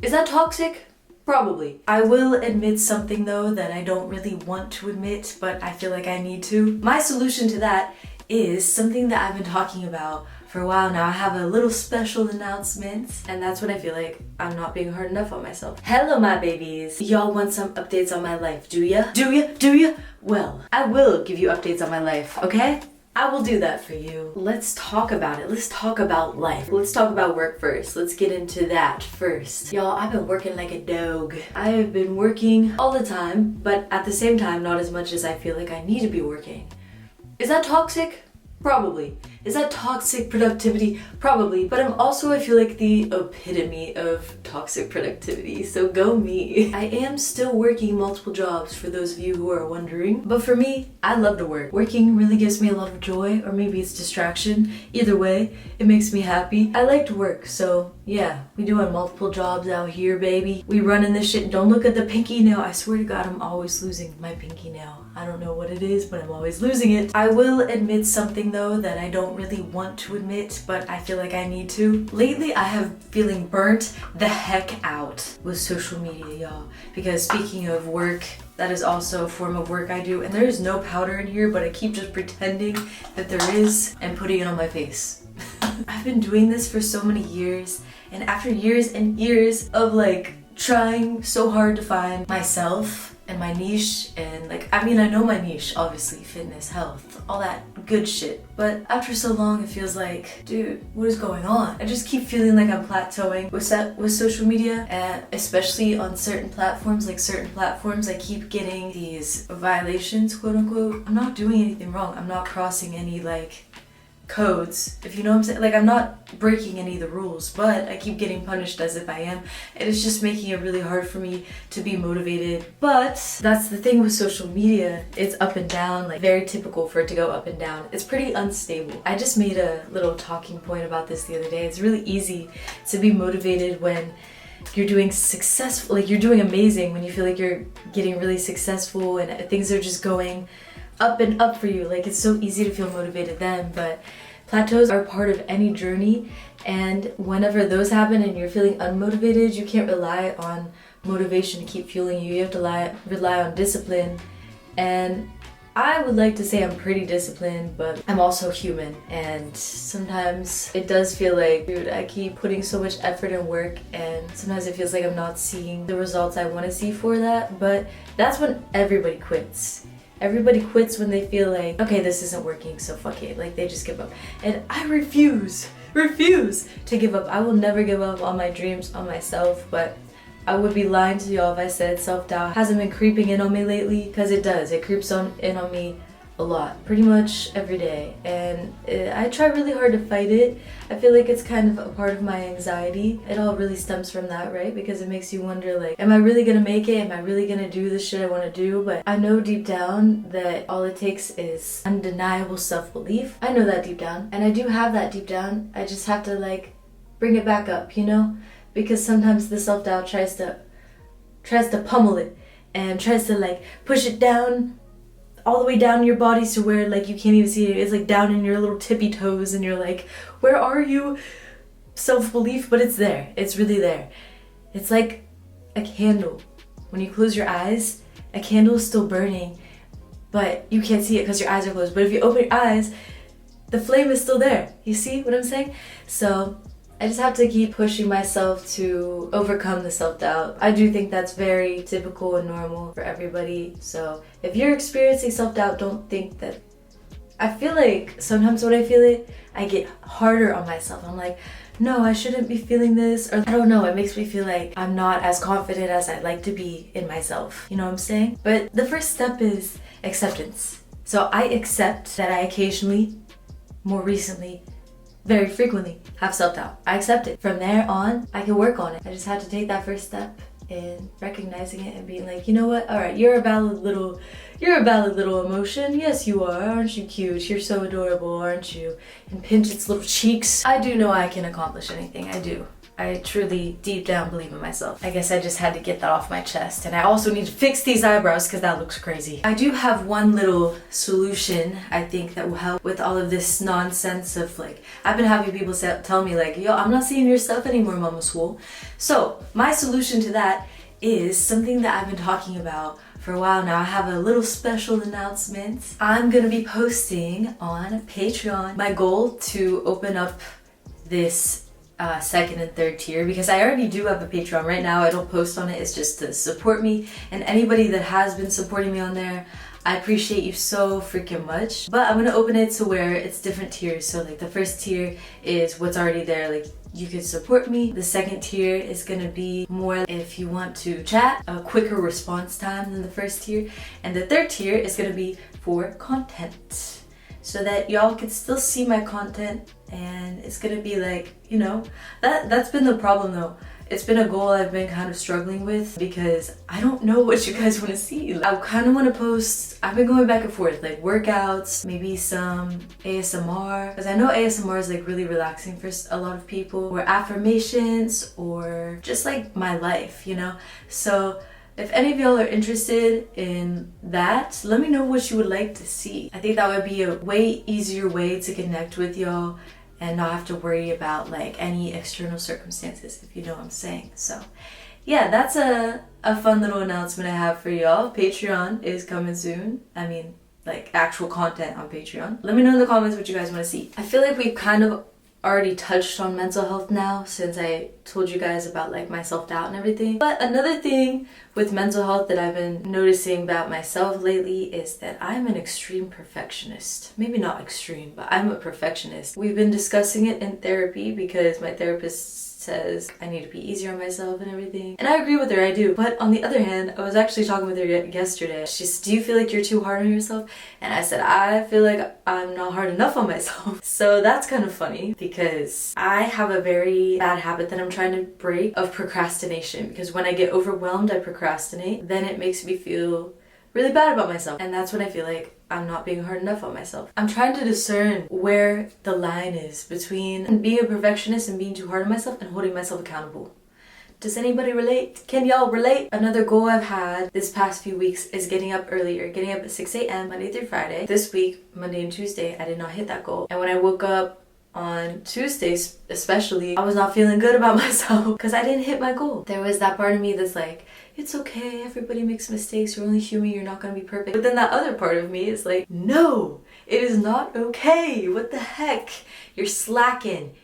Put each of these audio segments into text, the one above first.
Is that toxic? Probably. I will admit something though that I don't really want to admit, but I feel like I need to. My solution to that is something that I've been talking about for a while now. I have a little special announcement, and that's when I feel like I'm not being hard enough on myself. Hello my babies. Y'all want some updates on my life, do ya? Do ya? Do ya? Well, I will give you updates on my life, okay? I will do that for you. Let's talk about it. Let's talk about life. Let's talk about work first. Let's get into that first. Y'all, I've been working like a dog. I have been working all the time, but at the same time, not as much as I feel like I need to be working. Is that toxic? Probably. Is that toxic productivity? Probably. But I'm also, I feel like, the epitome of toxic productivity, so go me. I am still working multiple jobs, for those of you who are wondering. But for me, I love to work. Working really gives me a lot of joy, or maybe it's distraction. Either way, it makes me happy. I like to work, so yeah, we doing multiple jobs out here, baby. We running this shit. Don't look at the pinky nail. I swear to God, I'm always losing my pinky nail. I don't know what it is, but I'm always losing it. I will admit something though that I don't really want to admit, but I feel like I need to. Lately, I have feeling burnt the heck out with social media, y'all. Because speaking of work, that is also a form of work I do, and there is no powder in here, but I keep just pretending that there is and putting it on my face. I've been doing this for so many years, and after years and years of like trying so hard to find myself and my niche, and like, I mean, I know my niche, obviously, fitness, health, all that good shit, but after so long it feels like, dude, what is going on? I just keep feeling like I'm plateauing with social media, and especially on certain platforms, I keep getting these violations, quote unquote. I'm not doing anything wrong. I'm not crossing any like codes, if you know what I'm saying. Like, I'm not breaking any of the rules, but I keep getting punished as if I am, and it's just making it really hard for me to be motivated. But that's the thing with social media, it's up and down, like very typical for it to go up and down. It's pretty unstable. I just made a little talking point about this the other day. It's really easy to be motivated when you're doing successful, like you're doing amazing, when you feel like you're getting really successful and things are just going up and up for you. Like, it's so easy to feel motivated then, but plateaus are part of any journey, and whenever those happen and you're feeling unmotivated, you can't rely on motivation to keep fueling you. You have to rely on discipline, and I would like to say I'm pretty disciplined, but I'm also human, and sometimes it does feel like, dude, I keep putting so much effort and work, and sometimes it feels like I'm not seeing the results I want to see for that. But that's when everybody quits. Everybody quits when they feel like, okay, this isn't working, so fuck it. Like, they just give up. And I refuse to give up. I will never give up on my dreams, on myself, but I would be lying to y'all if I said self-doubt hasn't been creeping in on me lately, because it does. It creeps in on me a lot, pretty much every day, and I try really hard to fight it. I feel like it's kind of a part of my anxiety. It all really stems from that, right? Because it makes you wonder, like, am I really gonna make it? Am I really gonna do the shit I want to do? But I know deep down that all it takes is undeniable self-belief. I know that deep down, and I do have that deep down. I just have to like bring it back up, you know? Because sometimes the self-doubt tries to pummel it and tries to like push it down all the way down your body to where like you can't even see it. It's like down in your little tippy toes, and you're like, where are you? Self-belief, but it's there. It's really there. It's like a candle. When you close your eyes, a candle is still burning, but you can't see it because your eyes are closed. But if you open your eyes, the flame is still there. You see what I'm saying? So I just have to keep pushing myself to overcome the self-doubt. I do think that's very typical and normal for everybody. So if you're experiencing self-doubt, don't think that. I feel like sometimes when I feel it, I get harder on myself. I'm like, no, I shouldn't be feeling this, or I don't know, it makes me feel like I'm not as confident as I'd like to be in myself. You know what I'm saying? But the first step is acceptance. So I accept that I occasionally, more recently, very frequently have self-doubt. I accept it. From there on, I can work on it. I just have to take that first step in recognizing it and being like, you know what? All right, you're a valid little emotion. Yes, you are. Aren't you cute? You're so adorable, aren't you? And pinch its little cheeks. I do know I can accomplish anything. I do. I truly deep down believe in myself. I guess I just had to get that off my chest. And I also need to fix these eyebrows because that looks crazy. I do have one little solution I think that will help with all of this nonsense of like, I've been having people tell me like, yo, I'm not seeing your stuff anymore, Mama Swole. So my solution to that is something that I've been talking about for a while now. I have a little special announcement. I'm gonna be posting on Patreon my goal to open up this second and third tier, because I already do have a Patreon. Right now I don't post on it, it's just to support me, and anybody that has been supporting me on there, I appreciate you so freaking much. But I'm gonna open it to where it's different tiers. So like the first tier is what's already there, like you could support me. The second tier is gonna be more if you want to chat, a quicker response time than the first tier. And the third tier is gonna be for content, so that y'all can still see my content. And it's gonna be like, you know, that's been the problem though. It's been a goal I've been kind of struggling with because I don't know what you guys want to see. I kind of want to post, I've been going back and forth, like workouts, maybe some ASMR, because I know ASMR is like really relaxing for a lot of people, or affirmations, or just like my life, you know? So if any of y'all are interested in that, let me know what you would like to see. I think that would be a way easier way to connect with y'all and not have to worry about like any external circumstances, if you know what I'm saying. So yeah, that's a fun little announcement I have for y'all. Patreon is coming soon. I mean, like actual content on Patreon. Let me know in the comments what you guys want to see. I feel like we've kind of already touched on mental health now, since I told you guys about like my self-doubt and everything. But another thing with mental health that I've been noticing about myself lately is that I'm an extreme perfectionist. Maybe not extreme, but I'm a perfectionist. We've been discussing it in therapy because my therapist says I need to be easier on myself and everything. And I agree with her, I do. But on the other hand, I was actually talking with her yesterday. She said, do you feel like you're too hard on yourself? And I said, I feel like I'm not hard enough on myself. So that's kind of funny because I have a very bad habit that I'm trying to break of procrastination, because when I get overwhelmed, I procrastinate. Then it makes me feel really bad about myself. And that's when I feel like I'm not being hard enough on myself. I'm trying to discern where the line is between being a perfectionist and being too hard on myself and holding myself accountable. Does anybody relate? Can y'all relate? Another goal I've had this past few weeks is getting up earlier, getting up at 6 a.m. Monday through Friday. This week, Monday and Tuesday, I did not hit that goal. And when I woke up on Tuesdays especially, I was not feeling good about myself because I didn't hit my goal. There was that part of me that's like, it's okay, everybody makes mistakes, you're only human, you're not gonna be perfect. But then that other part of me is like, no, it is not okay. What the heck? You're slacking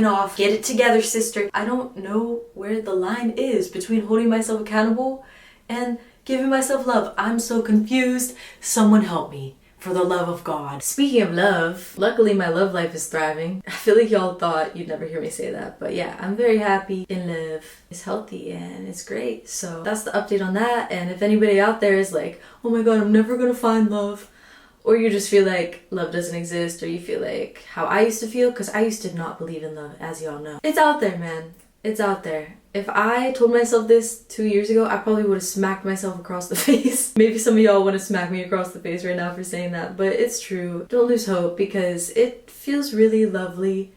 off. Get it together, sister. I don't know where the line is between holding myself accountable and giving myself love. I'm so confused. Someone help me. For the love of God. Speaking of love, luckily my love life is thriving. I feel like y'all thought you'd never hear me say that, but yeah, I'm very happy in love. It's healthy and it's great. So that's the update on that. And if anybody out there is like, oh my god, I'm never gonna find love, or you just feel like love doesn't exist, or you feel like how I used to feel, because I used to not believe in love, as y'all know. It's out there, man. It's out there. If I told myself this 2 years ago, I probably would have smacked myself across the face. Maybe some of y'all want to smack me across the face right now for saying that, but it's true. Don't lose hope, because it feels really lovely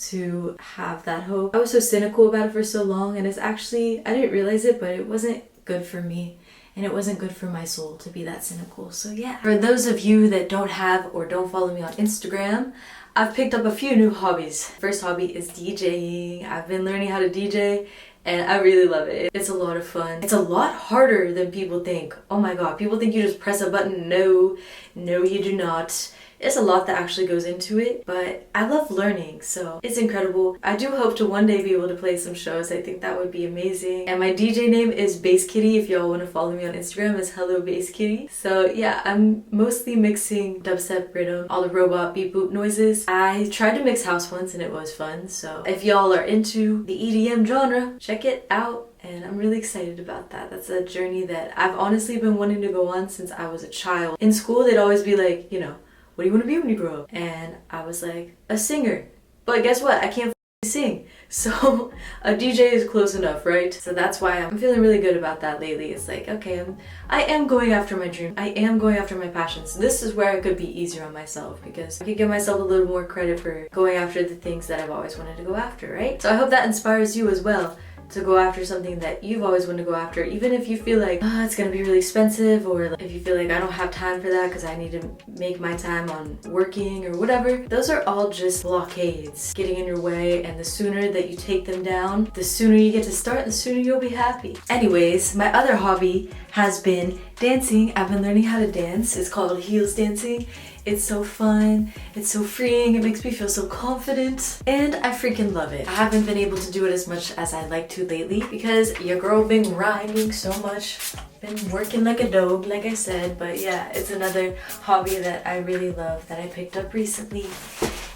to have that hope. I was so cynical about it for so long, and it's actually, I didn't realize it, but it wasn't good for me. And it wasn't good for my soul to be that cynical. So yeah. For those of you that don't have or don't follow me on Instagram, I've picked up a few new hobbies. First hobby is DJing. I've been learning how to DJ and I really love it. It's a lot of fun. It's a lot harder than people think. Oh my god, people think you just press a button. No, you do not. It's a lot that actually goes into it, but I love learning, so it's incredible. I do hope to one day be able to play some shows. I think that would be amazing. And my DJ name is Bass Kitty. If y'all want to follow me on Instagram, it's Hello Bass Kitty. So yeah, I'm mostly mixing dubstep rhythm, all the robot beep boop noises. I tried to mix house once and it was fun, so if y'all are into the EDM genre, check it out. And I'm really excited about that. That's a journey that I've honestly been wanting to go on since I was a child. In school, they'd always be like, you know, what do you want to be when you grow up? And I was like, a singer. But guess what? I can't sing. So a DJ is close enough, right? So that's why I'm feeling really good about that lately. It's like, okay, I am going after my dream. I am going after my passions. This is where I could be easier on myself because I could give myself a little more credit for going after the things that I've always wanted to go after, right? So I hope that inspires you as well to go after something that you've always wanted to go after, even if you feel like, it's gonna be really expensive, or if you feel like I don't have time for that because I need to make my time on working or whatever. Those are all just blockades getting in your way, and the sooner that you take them down, the sooner you get to start, the sooner you'll be happy. Anyways, my other hobby has been dancing. I've been learning how to dance. It's called heels dancing. It's so fun, it's so freeing, it makes me feel so confident, and I freaking love it. I haven't been able to do it as much as I'd like to lately because your girl been grinding so much, been working like a dog, like I said, but yeah, it's another hobby that I really love that I picked up recently.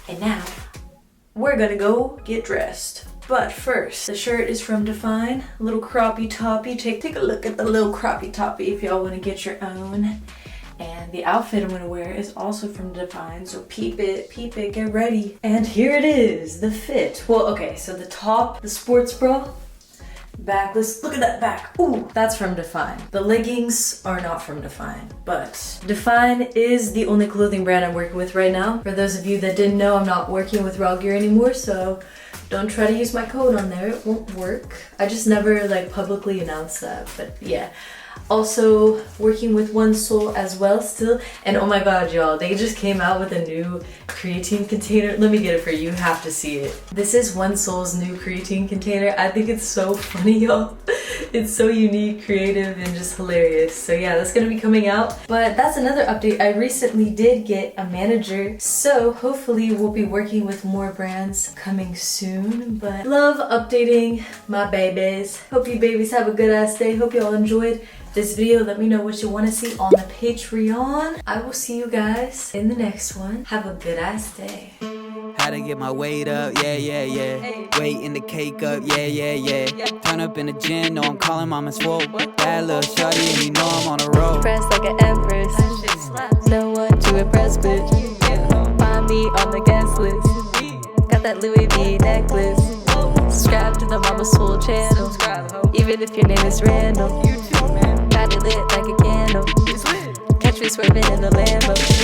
And now, we're gonna go get dressed. But first, the shirt is from Define, a little croppy toppy. Take a look at the little croppy toppy if y'all wanna get your own. And the outfit I'm gonna wear is also from Define, so peep it, get ready. And here it is, the fit. Well, okay, so the top, the sports bra, backless, look at that back, ooh, that's from Define. The leggings are not from Define, but Define is the only clothing brand I'm working with right now. For those of you that didn't know, I'm not working with Raw Gear anymore, so don't try to use my code on there, it won't work. I just never like publicly announced that, but yeah. Also working with MamaSwole as well still, and oh my god y'all, they just came out with a new creatine container. Let me get it for you, you have to see it. This is MamaSwole's new creatine container. I think it's so funny y'all. It's so unique, creative, and just hilarious. So yeah, that's gonna be coming out. But that's another update. I recently did get a manager, so hopefully we'll be working with more brands coming soon. But love updating my babies. Hope you babies have a good ass day. Hope y'all enjoyed this video. Let me know what you want to see on the Patreon. I will see you guys in the next one. Have a good ass day. How to get my weight up, yeah. Weight in the cake up, yeah. Turn up in the gym, know I'm calling Mama Swole. Bad little shawty and you know I'm on a roll. Press like an empress, no one to impress with. Find me on the guest list. Got that Louis V necklace. Subscribe to the Mama Swole channel. Even if your name is Randall. Got it lit like a candle. Catch me swerving in the Lambo.